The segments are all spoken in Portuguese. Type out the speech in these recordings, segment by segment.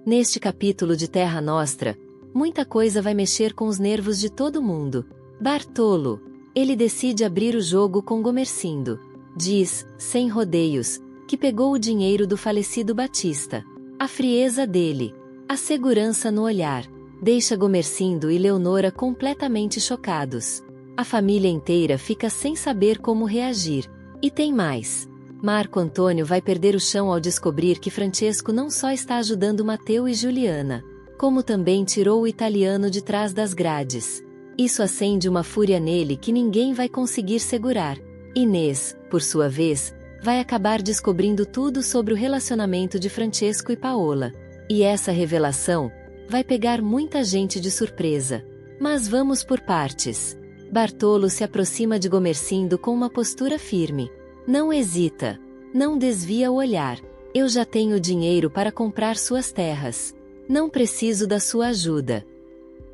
Neste capítulo de Terra Nostra, muita coisa vai mexer com os nervos de todo mundo. Bartolo. Ele decide abrir o jogo com Gomercindo. Diz, sem rodeios, que pegou o dinheiro do falecido Batista. A frieza dele, a segurança no olhar, deixa Gomercindo e Leonora completamente chocados. A família inteira fica sem saber como reagir. E tem mais. Marco Antônio vai perder o chão ao descobrir que Francesco não só está ajudando Matteo e Juliana, como também tirou o italiano de trás das grades. Isso acende uma fúria nele que ninguém vai conseguir segurar. Inês, por sua vez, vai acabar descobrindo tudo sobre o relacionamento de Francesco e Paola. E essa revelação vai pegar muita gente de surpresa. Mas vamos por partes. Bartolo se aproxima de Gomercindo com uma postura firme. Não hesita. Não desvia o olhar. Eu já tenho dinheiro para comprar suas terras. Não preciso da sua ajuda.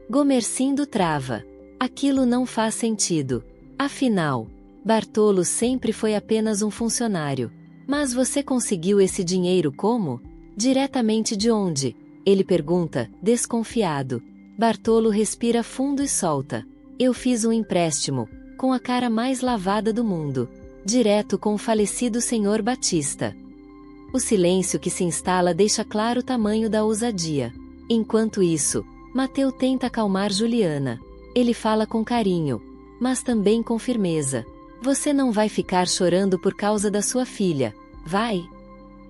Gomercindo trava. Aquilo não faz sentido. Afinal, Bartolo sempre foi apenas um funcionário. Mas você conseguiu esse dinheiro como? Diretamente de onde? Ele pergunta, desconfiado. Bartolo respira fundo e solta. Eu fiz um empréstimo, com a cara mais lavada do mundo. Direto com o falecido senhor Batista. O silêncio que se instala deixa claro o tamanho da ousadia. Enquanto isso, Matteo tenta acalmar Juliana. Ele fala com carinho, mas também com firmeza. Você não vai ficar chorando por causa da sua filha, vai?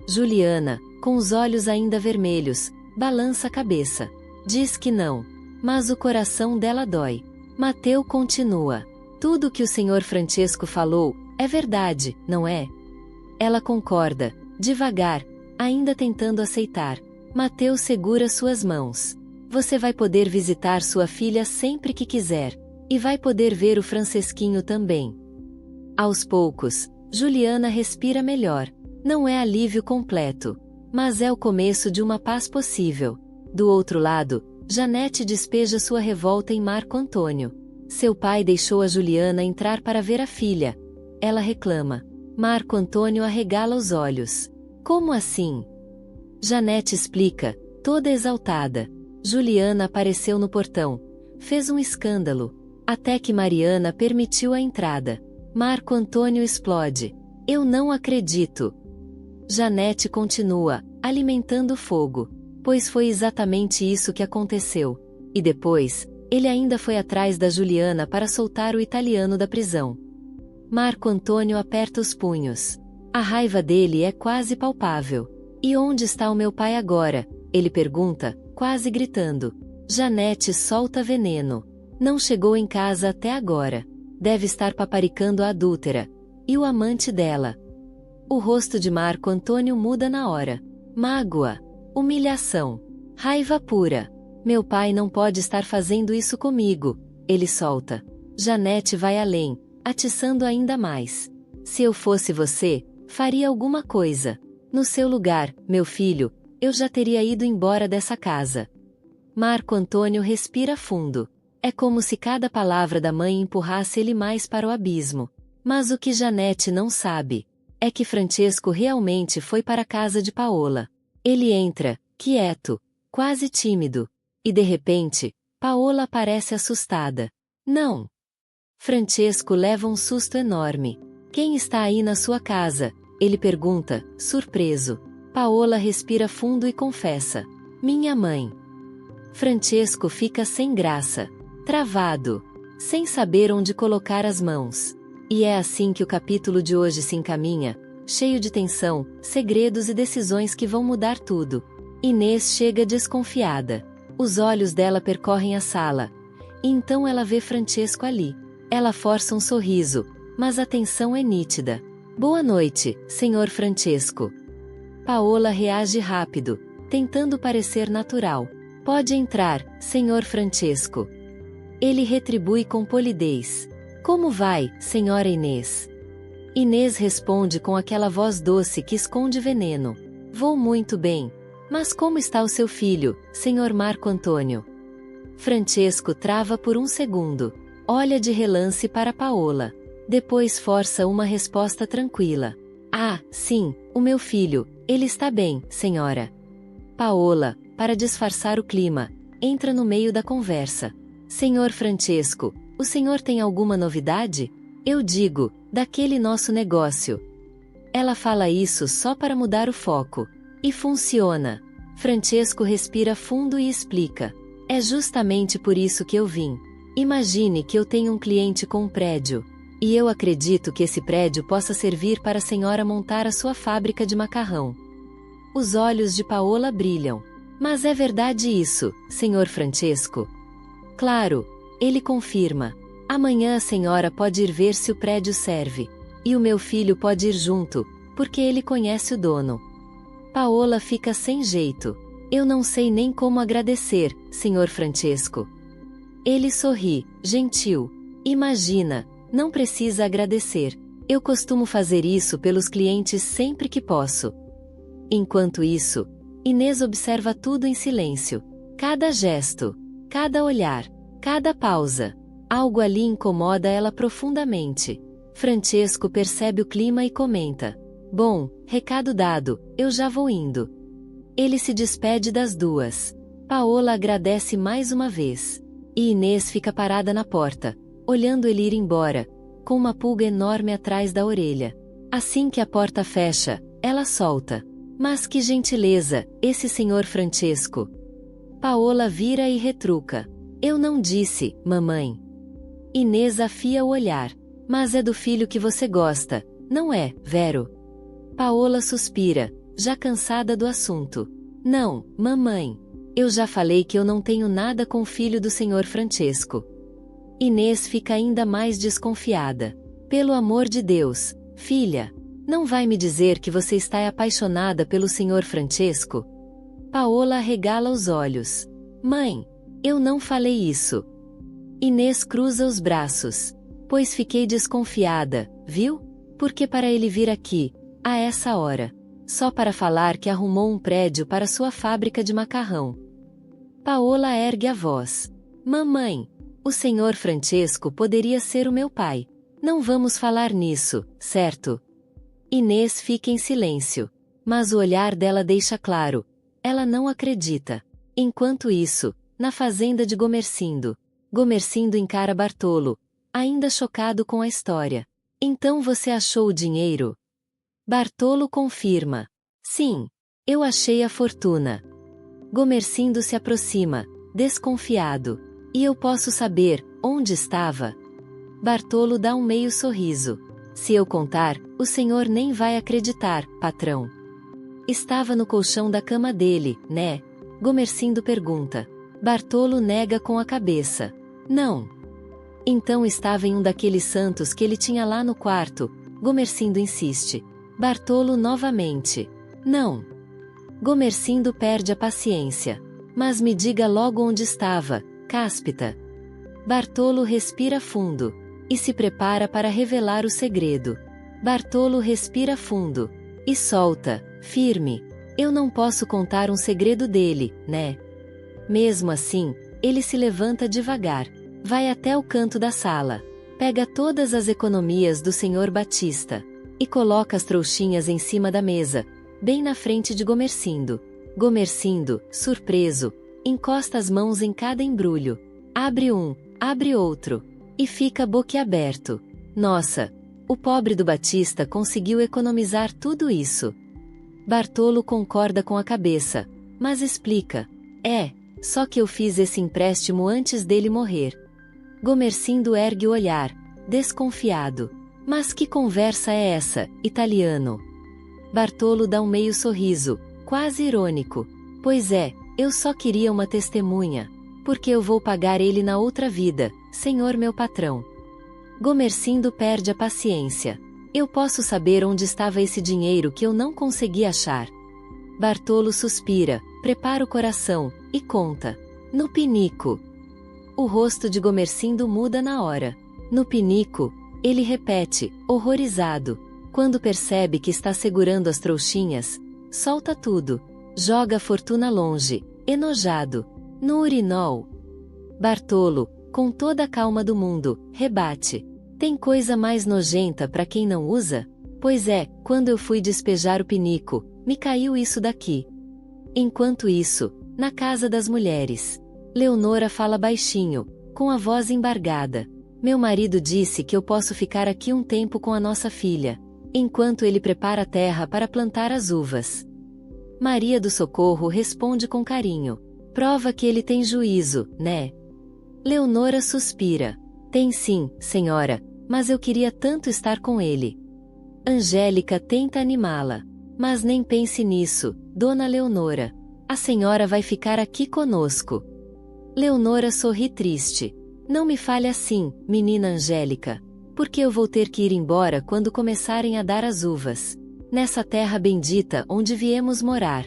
Juliana, com os olhos ainda vermelhos, balança a cabeça. Diz que não, mas o coração dela dói. Matteo continua. Tudo o que o senhor Francesco falou é verdade, não é? Ela concorda, devagar, ainda tentando aceitar. Matteo segura suas mãos. Você vai poder visitar sua filha sempre que quiser. E vai poder ver o Francesquinho também. Aos poucos, Juliana respira melhor. Não é alívio completo, mas é o começo de uma paz possível. Do outro lado, Janete despeja sua revolta em Marco Antônio. Seu pai deixou a Juliana entrar para ver a filha. Ela reclama. Marco Antônio arregala os olhos. Como assim? Janete explica, toda exaltada. Juliana apareceu no portão. Fez um escândalo. Até que Mariana permitiu a entrada. Marco Antônio explode. Eu não acredito. Janete continua, alimentando o fogo. Pois foi exatamente isso que aconteceu. E depois, ele ainda foi atrás da Juliana para soltar o italiano da prisão. Marco Antônio aperta os punhos. A raiva dele é quase palpável. E onde está o meu pai agora? Ele pergunta, quase gritando. Janete solta veneno. Não chegou em casa até agora. Deve estar paparicando a adúltera. E o amante dela. O rosto de Marco Antônio muda na hora. Mágoa. Humilhação. Raiva pura. Meu pai não pode estar fazendo isso comigo. Ele solta. Janete vai além, atiçando ainda mais. Se eu fosse você, faria alguma coisa. No seu lugar, meu filho, eu já teria ido embora dessa casa. Marco Antônio respira fundo. É como se cada palavra da mãe empurrasse ele mais para o abismo. Mas o que Janete não sabe é que Francesco realmente foi para a casa de Paola. Ele entra, quieto, quase tímido. E de repente, Paola parece assustada. Não! Francesco leva um susto enorme. Quem está aí na sua casa? Ele pergunta, surpreso. Paola respira fundo e confessa. Minha mãe. Francesco fica sem graça. Travado. Sem saber onde colocar as mãos. E é assim que o capítulo de hoje se encaminha, cheio de tensão, segredos e decisões que vão mudar tudo. Inês chega desconfiada. Os olhos dela percorrem a sala. E então ela vê Francesco ali. Ela força um sorriso, mas a tensão é nítida. Boa noite, senhor Francesco. Paola reage rápido, tentando parecer natural. Pode entrar, senhor Francesco. Ele retribui com polidez. Como vai, senhora Inês? Inês responde com aquela voz doce que esconde veneno. Vou muito bem. Mas como está o seu filho, senhor Marco Antônio? Francesco trava por um segundo. Olha de relance para Paola. Depois força uma resposta tranquila. Ah, sim, o meu filho, ele está bem, senhora. Paola, para disfarçar o clima, entra no meio da conversa. Senhor Francesco, o senhor tem alguma novidade? Eu digo, daquele nosso negócio. Ela fala isso só para mudar o foco. E funciona. Francesco respira fundo e explica. É justamente por isso que eu vim. Imagine que eu tenho um cliente com um prédio. E eu acredito que esse prédio possa servir para a senhora montar a sua fábrica de macarrão. Os olhos de Paola brilham. Mas é verdade isso, senhor Francesco? Claro, ele confirma. Amanhã a senhora pode ir ver se o prédio serve. E o meu filho pode ir junto, porque ele conhece o dono. Paola fica sem jeito. Eu não sei nem como agradecer, senhor Francesco. Ele sorri, gentil. Imagina, não precisa agradecer. Eu costumo fazer isso pelos clientes sempre que posso. Enquanto isso, Inês observa tudo em silêncio. Cada gesto, cada olhar, cada pausa. Algo ali incomoda ela profundamente. Francesco percebe o clima e comenta. Bom, recado dado, eu já vou indo. Ele se despede das duas. Paola agradece mais uma vez. E Inês fica parada na porta, olhando ele ir embora, com uma pulga enorme atrás da orelha. Assim que a porta fecha, ela solta. Mas que gentileza, esse senhor Francesco. Paola vira e retruca. Eu não disse, mamãe. Inês afia o olhar. Mas é do filho que você gosta, não é, Vero? Paola suspira, já cansada do assunto. Não, mamãe. Eu já falei que eu não tenho nada com o filho do senhor Francesco. Inês fica ainda mais desconfiada. Pelo amor de Deus, filha, não vai me dizer que você está apaixonada pelo senhor Francesco? Paola arregala os olhos. Mãe, eu não falei isso. Inês cruza os braços. Pois fiquei desconfiada, viu? Porque para ele vir aqui, a essa hora, só para falar que arrumou um prédio para sua fábrica de macarrão. Paola ergue a voz. Mamãe, o senhor Francesco poderia ser o meu pai. Não vamos falar nisso, certo? Inês fica em silêncio. Mas o olhar dela deixa claro. Ela não acredita. Enquanto isso, na fazenda de Gomercindo. Gomercindo encara Bartolo, ainda chocado com a história. Então você achou o dinheiro? Bartolo confirma. Sim, eu achei a fortuna. Gomercindo se aproxima, desconfiado. E eu posso saber onde estava? Bartolo dá um meio sorriso. Se eu contar, o senhor nem vai acreditar, patrão. Estava no colchão da cama dele, né? Gomercindo pergunta. Bartolo nega com a cabeça. Não. Então estava em um daqueles santos que ele tinha lá no quarto. Gomercindo insiste. Bartolo novamente. Não. Gomercindo perde a paciência. Mas me diga logo onde estava, cáspita. Bartolo respira fundo. E se prepara para revelar o segredo. Bartolo respira fundo. E solta, firme. Eu não posso contar um segredo dele, né? Mesmo assim, ele se levanta devagar. Vai até o canto da sala. Pega todas as economias do senhor Batista. E coloca as trouxinhas em cima da mesa, bem na frente de Gomercindo. Gomercindo, surpreso, encosta as mãos em cada embrulho. Abre um, abre outro. E fica boquiaberto. Nossa, o pobre do Batista conseguiu economizar tudo isso. Bartolo concorda com a cabeça, mas explica. Só que eu fiz esse empréstimo antes dele morrer. Gomercindo ergue o olhar, desconfiado. Mas que conversa é essa, italiano? Bartolo dá um meio sorriso, quase irônico. Pois é, eu só queria uma testemunha. Porque eu vou pagar ele na outra vida, senhor meu patrão. Gomercindo perde a paciência. Eu posso saber onde estava esse dinheiro que eu não consegui achar. Bartolo suspira, prepara o coração, e conta. No pinico. O rosto de Gomercindo muda na hora. No pinico, ele repete, horrorizado. Quando percebe que está segurando as trouxinhas, solta tudo. Joga a fortuna longe, enojado. No urinol. Bartolo, com toda a calma do mundo, rebate. Tem coisa mais nojenta para quem não usa? Pois é, quando eu fui despejar o pinico, me caiu isso daqui. Enquanto isso, na casa das mulheres. Leonora fala baixinho, com a voz embargada. Meu marido disse que eu posso ficar aqui um tempo com a nossa filha, enquanto ele prepara a terra para plantar as uvas. Maria do Socorro responde com carinho. Prova que ele tem juízo, né? Leonora suspira. Tem sim, senhora, mas eu queria tanto estar com ele. Angélica tenta animá-la. Mas nem pense nisso, dona Leonora. A senhora vai ficar aqui conosco. Leonora sorri triste. Não me fale assim, menina Angélica. Porque eu vou ter que ir embora quando começarem a dar as uvas. Nessa terra bendita onde viemos morar.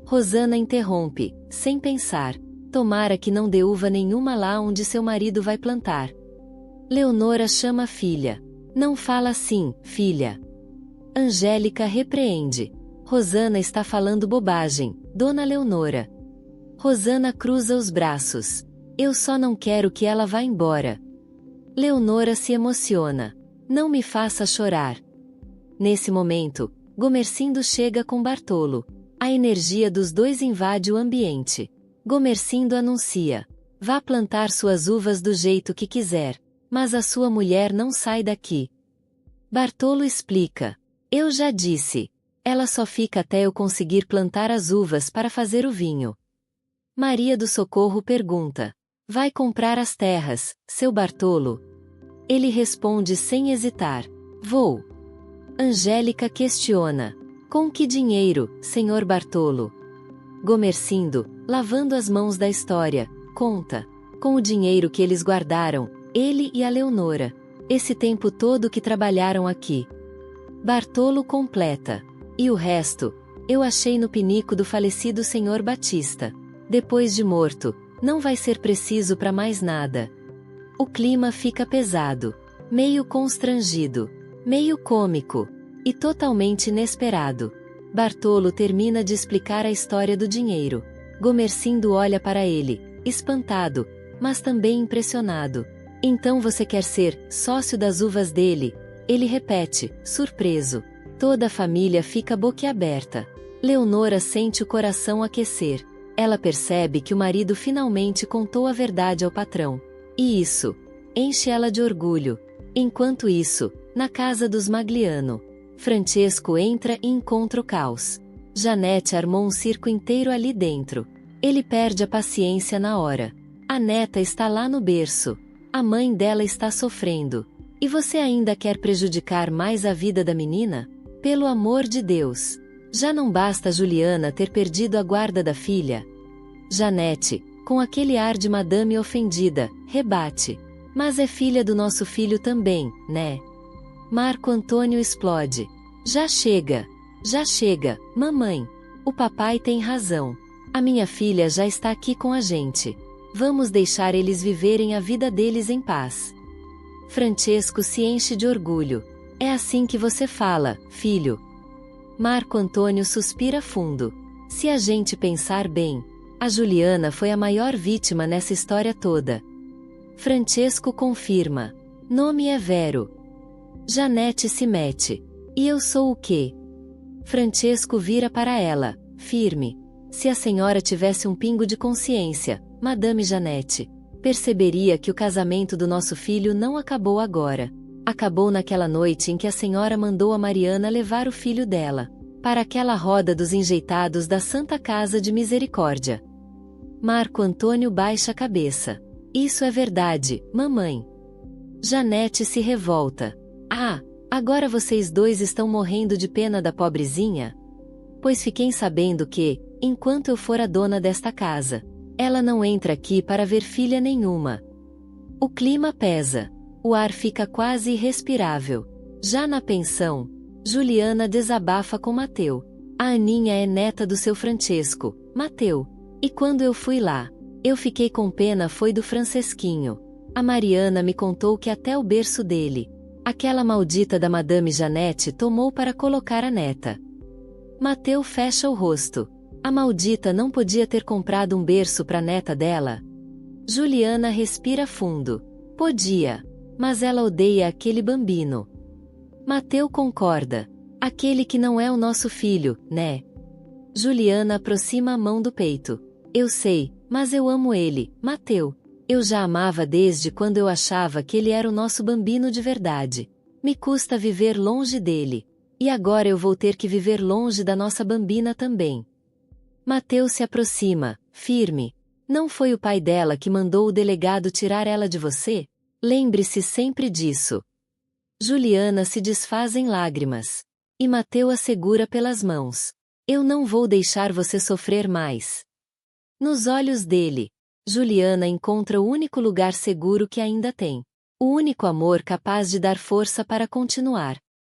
Rosana interrompe, sem pensar. Tomara que não dê uva nenhuma lá onde seu marido vai plantar. Leonora chama a filha. Não fala assim, filha. Angélica repreende. Rosana está falando bobagem, dona Leonora. Rosana cruza os braços. Eu só não quero que ela vá embora. Leonora se emociona. Não me faça chorar. Nesse momento, Gomercindo chega com Bartolo. A energia dos dois invade o ambiente. Gomercindo anuncia. Vá plantar suas uvas do jeito que quiser, mas a sua mulher não sai daqui. Bartolo explica. Eu já disse. Ela só fica até eu conseguir plantar as uvas para fazer o vinho. Maria do Socorro pergunta. Vai comprar as terras, seu Bartolo? Ele responde sem hesitar. Vou. Angélica questiona. Com que dinheiro, senhor Bartolo? Gomercindo, lavando as mãos da história, conta. Com o dinheiro que eles guardaram, ele e a Leonora. Esse tempo todo que trabalharam aqui. Bartolo completa. E o resto, eu achei no pinico do falecido senhor Batista. Depois de morto, não vai ser preciso para mais nada. O clima fica pesado, meio constrangido, meio cômico, e totalmente inesperado. Bartolo termina de explicar a história do dinheiro. Gomercindo olha para ele, espantado, mas também impressionado. Então você quer ser sócio das uvas dele? Ele repete, surpreso. Toda a família fica boquiaberta. Leonora sente o coração aquecer. Ela percebe que o marido finalmente contou a verdade ao patrão. E isso enche ela de orgulho. Enquanto isso, na casa dos Magliano, Francesco entra e encontra o caos. Janete armou um circo inteiro ali dentro. Ele perde a paciência na hora. A neta está lá no berço. A mãe dela está sofrendo. E você ainda quer prejudicar mais a vida da menina? Pelo amor de Deus! Já não basta Juliana ter perdido a guarda da filha? Janete, com aquele ar de madame ofendida, rebate. Mas é filha do nosso filho também, né? Marco Antônio explode. Já chega, mamãe. O papai tem razão. A minha filha já está aqui com a gente. Vamos deixar eles viverem a vida deles em paz. Francesco se enche de orgulho. É assim que você fala, filho. Marco Antônio suspira fundo. Se a gente pensar bem, a Juliana foi a maior vítima nessa história toda. Francesco confirma. Nome é Vero. Janete se mete. E eu sou o quê? Francesco vira para ela, firme. Se a senhora tivesse um pingo de consciência, Madame Janete, perceberia que o casamento do nosso filho não acabou agora. Acabou naquela noite em que a senhora mandou a Mariana levar o filho dela para aquela roda dos enjeitados da Santa Casa de Misericórdia. Marco Antônio baixa a cabeça. Isso é verdade, mamãe. Janete se revolta. Ah, agora vocês dois estão morrendo de pena da pobrezinha? Pois fiquei sabendo que, enquanto eu for a dona desta casa, ela não entra aqui para ver filha nenhuma. O clima pesa. O ar fica quase irrespirável. Já na pensão, Juliana desabafa com Mateu. A Aninha é neta do seu Francesco, Mateu. E quando eu fui lá, eu fiquei com pena foi do Francesquinho. A Mariana me contou que até o berço dele, aquela maldita da Madame Janete tomou para colocar a neta. Mateu fecha o rosto. A maldita não podia ter comprado um berço para a neta dela? Juliana respira fundo. Podia. Mas ela odeia aquele bambino. Mateu concorda. Aquele que não é o nosso filho, né? Juliana aproxima a mão do peito. Eu sei, mas eu amo ele, Mateu. Eu já amava desde quando eu achava que ele era o nosso bambino de verdade. Me custa viver longe dele. E agora eu vou ter que viver longe da nossa bambina também. Mateu se aproxima, firme. Não foi o pai dela que mandou o delegado tirar ela de você? Lembre-se sempre disso. Juliana se desfaz em lágrimas. E Mateu a segura pelas mãos. Eu não vou deixar você sofrer mais. Nos olhos dele, Juliana encontra o único lugar seguro que ainda tem. O único amor capaz de dar força para continuar.